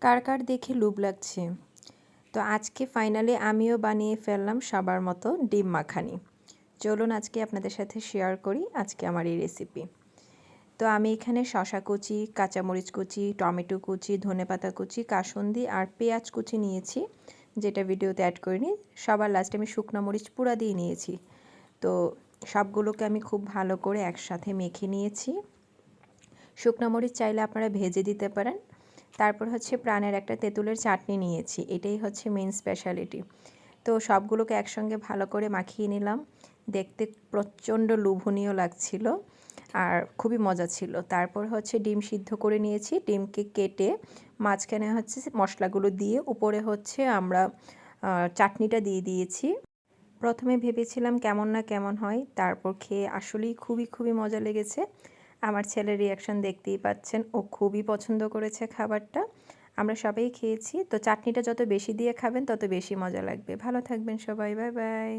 কার কার দেখে লোভ লাগছে। তো আজকে ফাইনালি আমিও বানিয়ে ফেললাম সবার মতো ডিম মাখানি। চলুন আজকে আপনাদের সাথে শেয়ার করি আজকে আমার এই রেসিপি। তো আমি এখানে শসা কুচি, কাঁচামরিচ কুচি, টমেটো কুচি, ধনেপাতা কুচি, কাসুন্দি আর পেঁয়াজ কুচি নিয়েছি, যেটা ভিডিওতে অ্যাড করিনি। সবার লাস্টে আমি শুকনো মরিচ পুরা দিয়ে নিয়েছি। তো সবগুলোকে আমি খুব ভালো করে একসাথে মেখে নিয়েছি। শুকনো মরিচ চাইলে আপনারা ভেজে দিতে পারেন। তারপর হচ্ছে প্রাণের একটা তেঁতুলের চাটনি নিয়েছি, এটাই হচ্ছে মেন স্পেশালিটি। তো সবগুলোকে একসঙ্গে ভালো করে মাখিয়ে নিলাম। দেখতে প্রচণ্ড লোভনীয় লাগছিল আর খুবই মজা ছিল। তারপর হচ্ছে ডিম সিদ্ধ করে নিয়েছি, ডিমকে কেটে মাঝখানে হচ্ছে মশলাগুলো দিয়ে উপরে হচ্ছে আমরা চাটনিটা দিয়ে দিয়েছি। প্রথমে ভেবেছিলাম কেমন না কেমন হয়, তারপর খেয়ে আসলেই খুবই মজা লেগেছে। আমার ছেলের রিয়াকশন দেখতেই পাচ্ছেন, ও খুবই পছন্দ করেছে খাবারটা। আমরা সবাই খেয়েছি। তো চাটনিটা যত বেশি দিয়ে খাবেন তত বেশি মজা লাগবে। ভালো থাকবেন সবাই, বাই বাই।